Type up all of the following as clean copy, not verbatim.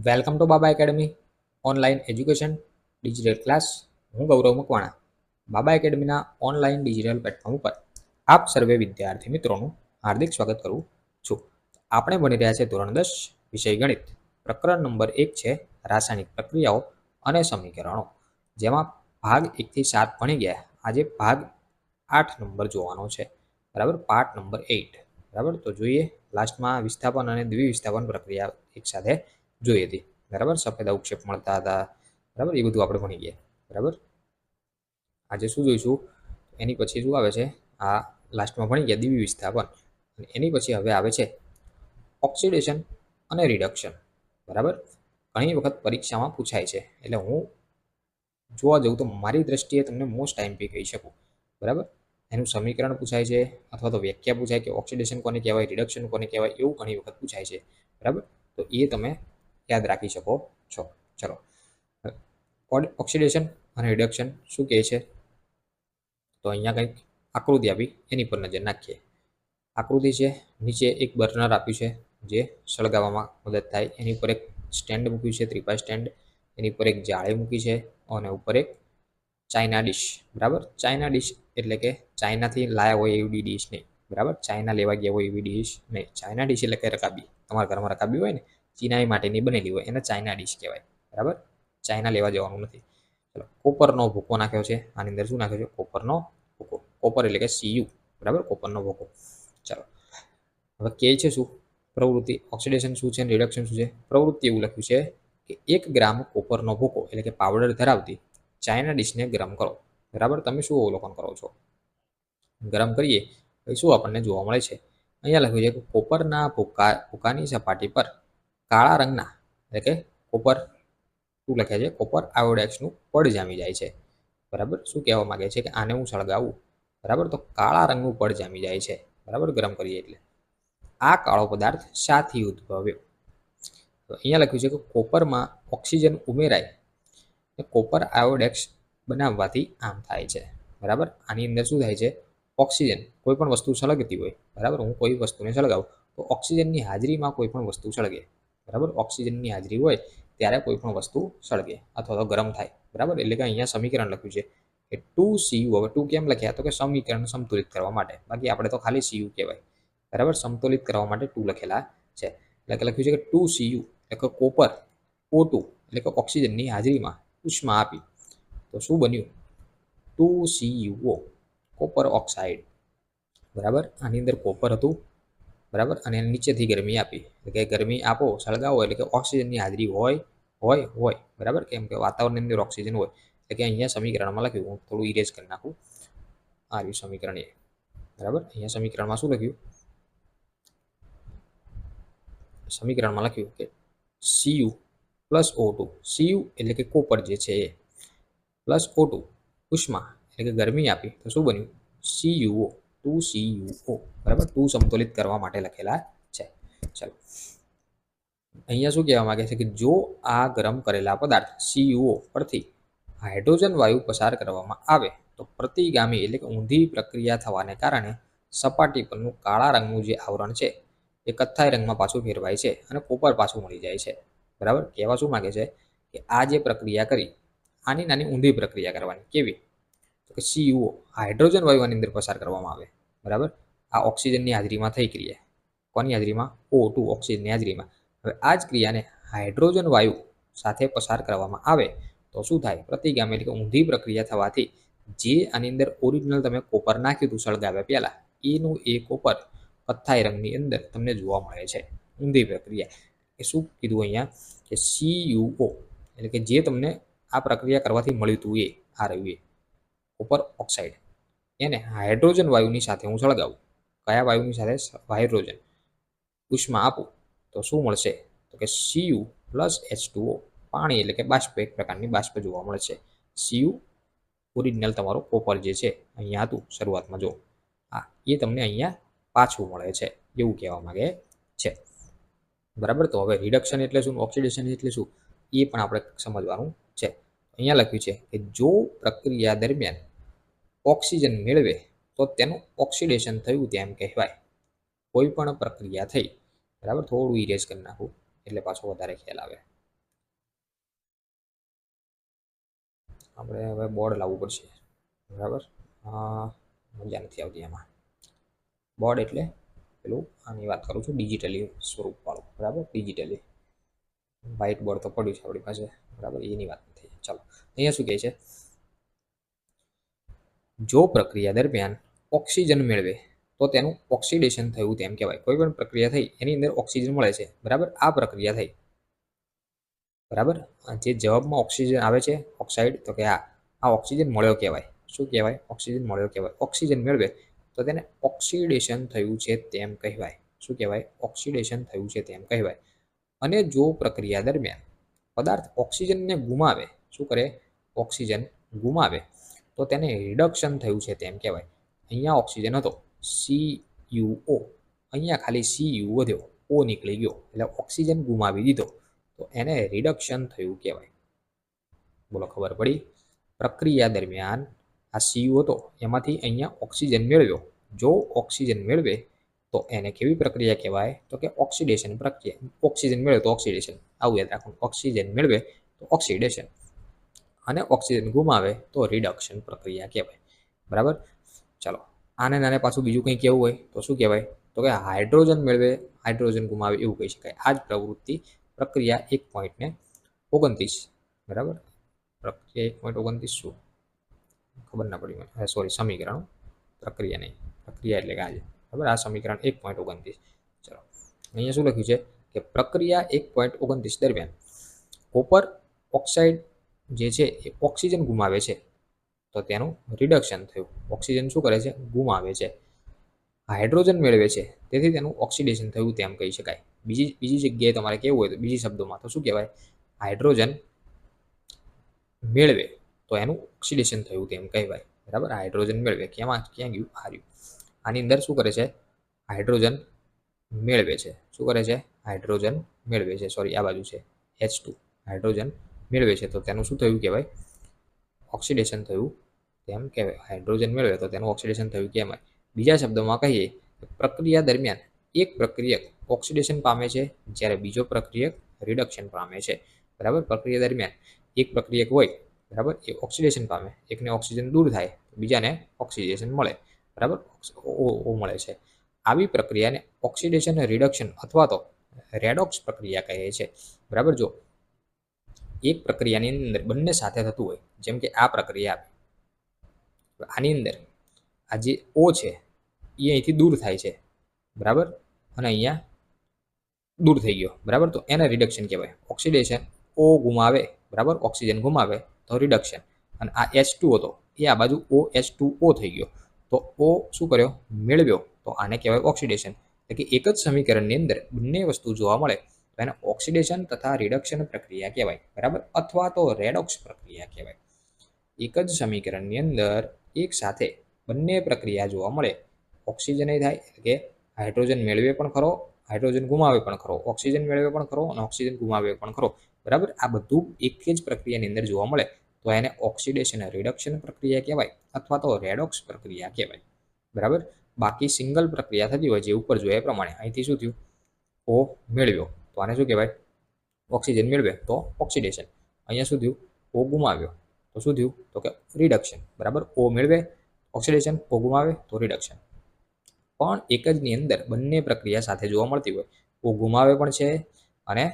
Welcome to Baba academy online education digital class. હું ગૌરવ મકવાણા. બાબા એકેડમીના online digital platform ઉપર આપ સર્વે વિદ્યાર્થી મિત્રોનું હાર્દિક સ્વાગત કરું છું. આપણે ભણી રહ્યા છે ધોરણ 10 વિષય ગણિત. પ્રકરણ નંબર 1 છે રાસાયણિક પ્રક્રિયાઓ અને સમીકરણો, જેમાં ભાગ 1 થી 7 ભણી ગયા. આજે ભાગ 8 નંબર જોવાનો છે, બરાબર. પાર્ટ નંબર 8, બરાબર. તો જોઈએ. લાસ્ટમાં વિસ્થાપન અને દ્વિવિસ્થાપન પ્રક્રિયા એક સાથે જોઈ હતી, બરાબર. સફેદ અવક્ષેપ મળતા હતા, બરાબર. એ બધું આપણે ભણી ગયા, બરાબર. આજે શું જોઈશું, એની પછી શું આવે છે, આ લાસ્ટમાં ભણી ગયા દ્વિવિસ્થાપન, અને એની પછી હવે આવે છે ઓક્સિડેશન અને રિડક્શન, બરાબર. ઘણી વખત પરીક્ષામાં પૂછાય છે, એટલે હું જોવા જઉં તો મારી દ્રષ્ટિએ તમને મોસ્ટ ટાઈમપી કહી શકું, બરાબર. એનું સમીકરણ પૂછાય છે, અથવા તો વ્યાખ્યા પૂછાય કે ઓક્સિડેશન કોને કહેવાય, રિડક્શન કોને કહેવાય, એવું ઘણી વખત પૂછાય છે, બરાબર. તો એ તમે યાદ રાખી શકો છો. ચલો, ઓક્સિડેશન અને રિડક્શન શું કહે છે, તો અહીંયા કંઈક આકૃતિ આપી, એની પર નજર નાખીએ. આકૃતિ છે, નીચે એક બર્નર આપ્યું છે જે સળગાવવામાં મદદ થાય, એની ઉપર એક સ્ટેન્ડ મૂક્યું છે, ત્રિપા સ્ટેન્ડ. એની પર એક જાળી મૂકી છે, અને ઉપર એક ચાઇના ડીશ, બરાબર. ચાઇના ડીશ એટલે કે ચાઇનાથી લાયા હોય એવી ડીશ નહીં, બરાબર. ચાઇના લેવા ગયા હોય એવી ડીશ નહીં. ચાઇના ડીશ એટલે કે રકાબી, તમારા ઘરમાં રકાબી હોય ને, ચિનાઈ માટેની બનેલી હોય, એને ચાઇના ડીશ કહેવાય, બરાબર. ચાઇના લેવા જવાનું નથી. ચલો, કોપરનો ભૂકો નાખ્યો છે. આની અંદર શું નાખ્યો છે? કોપરનો ભૂકો. કોપર એટલે કે Cu, બરાબર. કોપરનો ભૂકો. ચાલો, હવે કે છે શું? પ્રવૃત્તિ. ઓક્સિડેશન શું છે, રિડક્શન શું છે? પ્રવૃત્તિ એવું લખ્યું છે કે 1 ગ્રામ કોપરનો ભૂકો એટલે કે પાવડર ધરાવતી ચાઇના ડીશને ગરમ કરો, બરાબર. તમે શું અવલોકન કરો છો? ગરમ કરીએ તો શું આપણને જોવા મળે છે? અહીંયા લખ્યું છે કે કોપરના ભૂકાની સપાટી પર કાળા રંગના એટલે કે કોપર શું લખ્યા છે? કોપર આયોડેક્સનું પડ જામી જાય છે, બરાબર. શું કહેવા માંગે છે કે આને હું સળગાવું, બરાબર, તો કાળા રંગનું પડ જામી જાય છે, બરાબર. ગરમ કરીએ એટલે આ કાળો પદાર્થ શાથી ઉદ્ભવ્યો? તો અહીંયા લખ્યું છે કે કોપરમાં ઓક્સિજન ઉમેરાય કોપર આયોડેક્સ બનાવવાથી આમ થાય છે, બરાબર. આની અંદર શું થાય છે? ઓક્સિજન, કોઈ પણ વસ્તુ સળગતી હોય, બરાબર. હું કોઈ વસ્તુને સળગાવું તો ઓક્સિજનની હાજરીમાં કોઈ પણ વસ્તુ સળગે, બરાબર. ઓક્સિજનની હાજરી હોય ત્યારે કોઈ પણ વસ્તુ સળગે અથવા તો ગરમ થાય, બરાબર. એટલે કે અહીંયા સમીકરણ લખ્યું છે કે 2Cu. હવે 2 કેમ લખ્યા? તો કે સમીકરણ સંતુલિત કરવા માટે, બાકી આપણે તો ખાલી Cu કહેવાય, બરાબર. સંતુલિત કરવા માટે 2 લખેલા છે, એટલે કે લખ્યું છે કે 2Cu એટલે કે કોપર O2 એટલે કે ઓક્સિજનની હાજરીમાં ઉષ્મા આપી તો શું બન્યું? 2CuO, કોપર ઓક્સાઇડ, બરાબર. આની અંદર કોપર હતું, બરાબર, અને નીચેથી ગરમી આપી એટલે કે ગરમી આપો, સળગાવો એટલે કે ઓક્સિજનની હાજરી હોય હોય હોય, બરાબર. કેમ કે વાતાવરણની અંદર ઓક્સિજન હોય, એટલે કે અહીંયા સમીકરણમાં લખ્યું, હું થોડું ઇરેઝ કરી નાખું. આ રહ્યું સમીકરણ એ, બરાબર. અહીંયા સમીકરણમાં શું લખ્યું? સમીકરણમાં લખ્યું કે Cu પ્લસ O2, Cu એટલે કે કોપર જે છે એ, પ્લસ O2 ઉષ્મા એટલે કે ગરમી આપી તો શું બન્યું? CuO, 2CuO, બરાબર. 2 સંતુલિત કરવા માટે લખેલા છે. ચાલો, અહીંયા શું કહેવા માંગે છે કે જો આ ગરમ કરેલા પદાર્થ CuO પરથી હાઇડ્રોજન વાયુ પસાર કરવામાં આવે તો પ્રતિગામી એટલે કે ઊંધી પ્રક્રિયા થવાને કારણે સપાટી પરનું કાળા રંગનું જે આવરણ છે એ કથ્થાઈ રંગમાં પાછું ફેરવાય છે અને કોપર પાછું મળી જાય છે, બરાબર. કહેવા શું માંગે છે કે આ જે પ્રક્રિયા કરી, આની નાની ઊંધી પ્રક્રિયા કરવાની. કેવી? તો કે CuO હાઇડ્રોજન વાયુ આની અંદર પસાર કરવામાં આવે, બરાબર. આ ઓક્સિજનની હાજરીમાં થઈ ક્રિયા, કોની હાજરીમાં? O2 ઓક્સિજનની હાજરીમાં. હવે આ જ ક્રિયાને હાઇડ્રોજન વાયુ સાથે પસાર કરવામાં આવે તો શું થાય? પ્રતિગામી એટલે કે ઊંધી પ્રક્રિયા થવાથી જે આની અંદર ઓરિજિનલ તમે કોપર નાખ્યું હતું સળગાવ્યા પહેલા, એનું એ કોપર કથ્થાઈ રંગની અંદર તમને જોવા મળે છે. ઊંધી પ્રક્રિયા એ શું કીધું અહીંયા કે CuO એટલે કે જે તમને આ પ્રક્રિયા કરવાથી મળ્યું હતું એ આ રહ્યું એ કોપર ઓક્સાઇડ, એને હાઇડ્રોજન વાયુની સાથે હું સળગાવું. કયા વાયુની સાથે? હાઇડ્રોજન. ઉષ્મા આપું તો શું મળશે? તો કે Cu પ્લસ H2O, પાણી એટલે કે બાષ્પ, એક પ્રકારની બાષ્પ જોવા મળે છે. Cu ઓરિજિનલ તમારો કોપર જે છે અહીંયા હતું શરૂઆતમાં, જો આ એ તમને અહીંયા પાછું મળે છે, એવું કહેવા માંગે છે, બરાબર. તો હવે રિડક્શન એટલે શું, ઓક્સિડેશન એટલે શું, એ પણ આપણે સમજવાનું છે. અહીંયા લખ્યું છે કે જો પ્રક્રિયા દરમિયાન ઓક્સિજન મેળવે તો તેનું ઓક્સિડેશન થયું તેમ કહેવાય. કોઈ પણ પ્રક્રિયા થઈ, બરાબર. થોડું ઇરેઝ કરી નાખું એટલે પાછો વધારે ખ્યાલ આવે. આપણે હવે બોર્ડ લાવવું પડશે, બરાબર. મજા નથી આવતી એમાં. બોર્ડ એટલે પેલું આની વાત કરું છું, ડિજિટલી સ્વરૂપવાળું, બરાબર. ડિજિટલી વ્હાઇટ બોર્ડ તો પડ્યું છે આપણી પાસે, બરાબર, એની વાત નથી. ચાલો, અહીંયા શું કહે છે, જો પ્રક્રિયા દરમિયાન ઓક્સિજન મેળવે તો તેનું ઓક્સિડેશન થયું તેમ કહેવાય. કોઈ પણ પ્રક્રિયા થઈ એની અંદર ઓક્સિજન મળે છે, બરાબર. આ પ્રક્રિયા થઈ, બરાબર. જે જવાબમાં ઓક્સિજન આવે છે, ઓક્સાઇડ, તો કે આ ઓક્સિજન મળ્યો કહેવાય. શું કહેવાય? ઓક્સિજન મળ્યો કહેવાય. ઓક્સિજન મેળવે તો તેને ઓક્સિડેશન થયું છે તેમ કહેવાય. શું કહેવાય? ઓક્સિડેશન થયું છે તેમ કહેવાય. અને જો પ્રક્રિયા દરમિયાન પદાર્થ ઓક્સિજનને ગુમાવે, શું કરે? ઓક્સિજન ગુમાવે તો તેને રિડક્શન થયું છે તેમ કહેવાય. અહીંયા ઓક્સિજન હતો CuO, અહીંયા ખાલી Cu વધ્યો, O નીકળી ગયો, એટલે ઓક્સિજન ગુમાવી દીધો, તો એને રિડક્શન થયું કહેવાય. બોલો, ખબર પડી? પ્રક્રિયા દરમિયાન આ Cu હતો એમાંથી અહીંયા ઓક્સિજન મેળવ્યો. જો ઓક્સિજન મેળવે તો એને કેવી પ્રક્રિયા કહેવાય? તો કે ઓક્સિડેશન પ્રક્રિયા. ઓક્સિજન મેળવે તો ઓક્સિડેશન, આવું યાદ રાખવાનું. ઓક્સિજન મેળવે તો ઓક્સિડેશન, અને ઓક્સિજન ગુમાવે તો રિડક્શન પ્રક્રિયા કહેવાય, બરાબર. ચાલો, આને નાને પાછું બીજું કંઈ કહેવું હોય તો શું કહેવાય? તો કે હાઇડ્રોજન મેળવે, હાઇડ્રોજન ગુમાવે, એવું કહી શકાય. આ જ પ્રવૃત્તિ પ્રક્રિયા 1.29, બરાબર. પ્રક્રિયા 1.29 શું ખબર ના પડી મને, સોરી, સમીકરણ. પ્રક્રિયા નહીં, પ્રક્રિયા એટલે કે આજે, બરાબર. આ સમીકરણ 1.29. ચલો, અહીંયા શું લખ્યું છે કે પ્રક્રિયા 1.29 દરમિયાન કોપર ઓક્સાઇડ જે છે એ ઓક્સિજન ગુમાવે છે તો તેનું રિડક્શન થયું. ઓક્સિજન શું કરે છે? ગુમાવે છે. હાઇડ્રોજન મેળવે છે તેથી તેનું ઓક્સિડેશન થયું તેમ કહી શકાય. બીજી જગ્યાએ તમારે કેવું હોય તો બીજી શબ્દોમાં તો શું કહેવાય? હાઇડ્રોજન મેળવે તો એનું ઓક્સિડેશન થયું તેમ કહેવાય, બરાબર. હાઇડ્રોજન મેળવે, ક્યાં ગયું? હાર્યું. આની અંદર શું કરે છે? હાઇડ્રોજન મેળવે છે. શું કરે છે? હાઇડ્રોજન મેળવે છે. સોરી, આ બાજુ છે H2. હાઇડ્રોજન મેળવે છે તો તેનું શું થયું કહેવાય? ઓક્સિડેશન થયું તેમ કહેવાય. હાઇડ્રોજન મેળવે તો તેનું ઓક્સિડેશન થયું કહેવાય. બીજા શબ્દોમાં કહીએ તો પ્રક્રિયા દરમિયાન એક પ્રક્રિયક ઓક્સિડેશન પામે છે જ્યારે બીજો પ્રક્રિયક રિડક્શન પામે છે, બરાબર. પ્રક્રિયા દરમિયાન એક પ્રક્રિયક હોય, બરાબર, એ ઓક્સિડેશન પામે, એકને ઓક્સિજન દૂર થાય, બીજાને ઓક્સિડેશન મળે, બરાબર. O મળે છે. આવી પ્રક્રિયાને ઓક્સિડેશન રિડક્શન અથવા તો રેડોક્સ પ્રક્રિયા કહે છે, બરાબર. જો એક પ્રક્રિયાની અંદર બંને સાથે થતું હોય, જેમ કે આ પ્રક્રિયા, આની અંદર આ જે O છે એ અહીંથી દૂર થાય છે, બરાબર, અને અહીંયા દૂર થઈ ગયો, બરાબર, તો એને રિડક્શન કહેવાય. ઓક્સિડેશન, O ગુમાવે, બરાબર, ઓક્સિજન ગુમાવે તો રિડક્શન. અને આ H2 હતો એ આ બાજુ OH2O થઈ ગયો, તો O શું કર્યો? મેળવ્યો, તો આને કહેવાય ઓક્સિડેશન. એટલે કે એક જ સમીકરણની અંદર બંને વસ્તુ જોવા મળે તો એને ઓક્સિડેશન તથા રિડક્શન પ્રક્રિયા કહેવાય, બરાબર, અથવા તો રેડોક્સ પ્રક્રિયા કહેવાય. એક જ સમીકરણની અંદર એક સાથે બંને પ્રક્રિયા જોવા મળે, ઓક્સિજન થાય એટલે કે હાઇડ્રોજન મેળવે પણ ખરો, હાઇડ્રોજન ગુમાવે પણ ખરો, ઓક્સિજન મેળવે પણ ખરો અને ઓક્સિજન ગુમાવે પણ ખરો, બરાબર. આ બધું એક જ પ્રક્રિયાની અંદર જોવા મળે તો એને ઓક્સિડેશન રિડક્શન પ્રક્રિયા કહેવાય અથવા તો રેડોક્સ પ્રક્રિયા કહેવાય, બરાબર. બાકી સિંગલ પ્રક્રિયા થતી હોય જે ઉપર જોઈએ એ પ્રમાણે, અહીંથી શું થયું? O મેળવ્યો તો આને શું કહેવાય? ઓક્સિજન મેળવે તો ઓક્સિડેશન. અહીંયા શું થયું? O ગુમાવ્યો તો શું થયું? તો કે રિડક્શન, બરાબર. O મેળવે ઓક્સિડેશન, O ગુમાવે તો રિડક્શન. પણ એક જ ની અંદર બંને પ્રક્રિયા સાથે જોવા મળતી હોય, O ગુમાવે પણ છે અને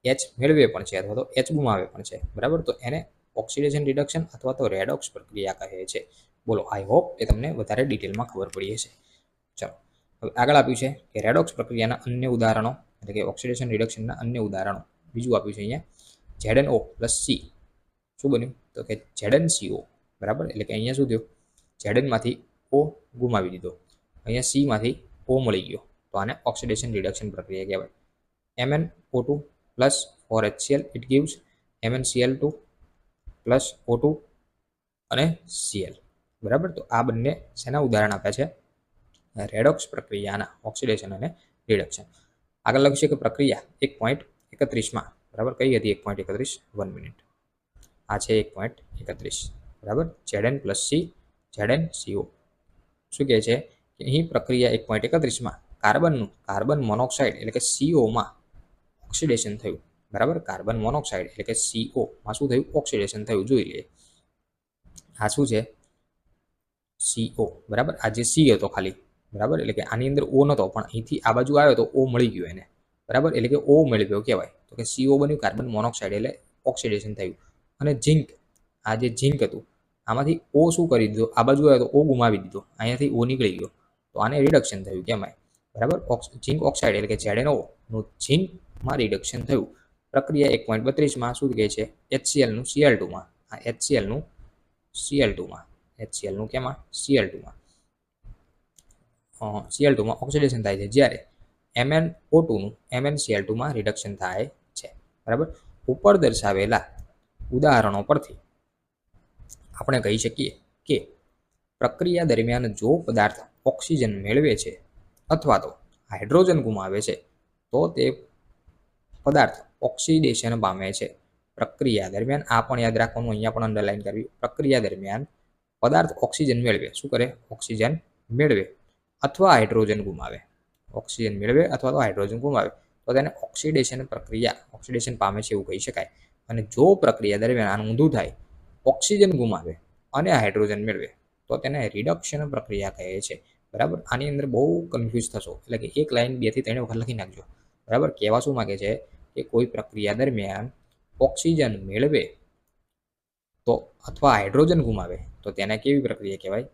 H મેળવે પણ છે અથવા તો H ગુમાવે પણ છે, બરાબર, તો એને ઓક્સિડેશન રિડક્શન અથવા તો રેડોક્સ પ્રક્રિયા કહે છે. બોલો, આઈ હોપ એ તમને વધારે ડિટેલમાં ખબર પડી હશે. ચાલો, હવે આગળ આપ્યું છે કે રેડોક્સ પ્રક્રિયાના અન્ય ઉદાહરણો, એટલે કે ઓક્સિડેશન રિડક્શનના અન્ય ઉદાહરણો. બીજું આપ્યું છે અહીંયા ZnO + C. શું બન્યું? તો કે ZnCO, બરાબર. એટલે કે અહીંયા શું થયું? Zn માંથી O ગુમાવી દીધો, અહીંયા C માંથી O મળી ગયો, તો આને ઓક્સિડેશન રિડક્શન પ્રક્રિયા કહેવાય. MnO2 + 4HCl, it gives MnCl2 + O2 અને Cl, બરાબર. તો આ બંને શેના ઉદાહરણ આપ્યા છે? રેડોક્સ પ્રક્રિયાના, ઓક્સિડેશન અને રિડક્શન. આગળ લખ્યું છે કે પ્રક્રિયા 1.31માં, બરાબર, કઈ હતી? 1.31, 1 મિનિટ. આ છે 1.31, બરાબર. Zn + C, ZnCO. શું કહે છે કે અહીં પ્રક્રિયા 1.31માં કાર્બન મોનોક્સાઇડ એટલે કે CO ઓક્સિડેશન થયું, બરાબર. કાર્બન મોનોક્સાઇડ એટલે કે CO શું થયું? ઓક્સિડેશન થયું. જોઈ લઈએ. આ શું છે CO, બરાબર. આ જે C હતો ખાલી, બરાબર, એટલે કે આની અંદર O નતો પણ અહીંથી આ બાજુ આવ્યો તો O મળી ગયો એને, બરાબર, એટલે કે O મળી ગયો કહેવાય. તો કે CO બન્યું, કાર્બન મોનોક્સાઇડ એટલે ઓક્સિડેશન થયું. અને ઝિંક, આ જે ઝિંક હતું આમાંથી O શું કરી દીધો, આ બાજુ આવ્યો તો O ગુમાવી દીધો, અહીંયાથી O નીકળી ગયો, તો આને રિડક્શન થયું કહેવાય, બરાબર. ઝિંક ઓક્સાઇડ એટલે કે ZnO નું ઝિંકમાં રિડક્શન થયું. પ્રક્રિયા 1.32માં શું કહે છે, HCl નું Cl2માં, આ HCl નું Cl2માં, HCl નું કેમાં, Cl2માં, Cl2માં ઓક્સિડેશન થાય છે, જ્યારે MnO2 નું MnCl2માં રિડક્શન થાય છે, બરાબર. ઉપર દર્શાવેલા ઉદાહરણો પરથી આપણે કહી શકીએ કે પ્રક્રિયા દરમિયાન જો પદાર્થ ઓક્સિજન મેળવે છે અથવા તો હાઇડ્રોજન ગુમાવે છે તો તે પદાર્થ ઓક્સિડેશન પામે છે. પ્રક્રિયા દરમિયાન આ પણ યાદ રાખવાનું, અહીંયા પણ અંડરલાઈન કરવી. પ્રક્રિયા દરમિયાન પદાર્થ ઓક્સિજન મેળવે, શું કરે, ઓક્સિજન મેળવે અથવા હાઇડ્રોજન ગુમાવે, ઓક્સિજન મેળવે અથવા તો હાઇડ્રોજન ગુમાવે તો તેને ઓક્સિડેશન પ્રક્રિયા, ઓક્સિડેશન પામે છે એવું કહી શકાય. અને જો પ્રક્રિયા દરમિયાન આનું ઊંધું થાય, ઓક્સિજન ગુમાવે અને હાઇડ્રોજન મેળવે તો તેને રિડક્શન પ્રક્રિયા કહે છે, બરાબર. આની અંદર બહુ કન્ફ્યુઝ થશો, એટલે કે એક લાઈન 2 થી 3 વખત લખી નાખજો, બરાબર. કહેવા શું માંગે છે કે કોઈ પ્રક્રિયા દરમિયાન ઓક્સિજન મેળવે તો અથવા હાઇડ્રોજન ગુમાવે તો તેને કેવી પ્રક્રિયા કહેવાય,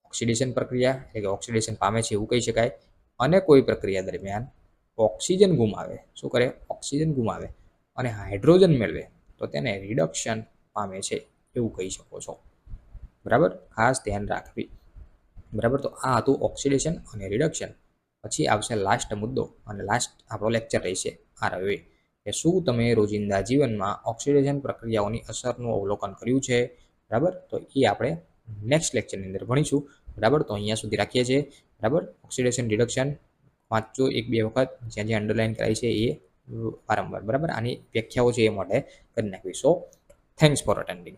ઓક્સિડેશન પ્રક્રિયા, એટલે કે ઓક્સિડેશન પામે છે એવું કહી શકાય. અને કોઈ પ્રક્રિયા દરમિયાન ઓક્સિજન ગુમાવે, શું કરે, ઓક્સિજન ગુમાવે અને હાઇડ્રોજન મેળવે તો તેને રિડક્શન પામે છે એવું કહી શકો છો, બરાબર. ખાસ ધ્યાન રાખવી, બરાબર. તો આ હતું ઓક્સિડેશન અને રિડક્શન. પછી આવશે લાસ્ટ મુદ્દો, અને લાસ્ટ આપણો લેક્ચર રહેશે આ રહ્યો કે શું તમે રોજિંદા જીવનમાં ઓક્સિડેશન પ્રક્રિયાઓની અસરનું અવલોકન કર્યું છે, બરાબર. તો એ આપણે નેક્સ્ટ લેક્ચરની અંદર ભણીશું, બરાબર. તો અહીંયા સુધી રાખીએ છીએ, બરાબર. ઓક્સિડેશન રિડક્શન વાંચજો 1-2 વખત, જ્યાં જ્યાં અંડરલાઈન કરાય છે એ વારંવાર, બરાબર. આની વ્યાખ્યાઓ છે એ માટે કરી નાખવી. સો થેન્ક્સ ફોર અટેન્ડિંગ.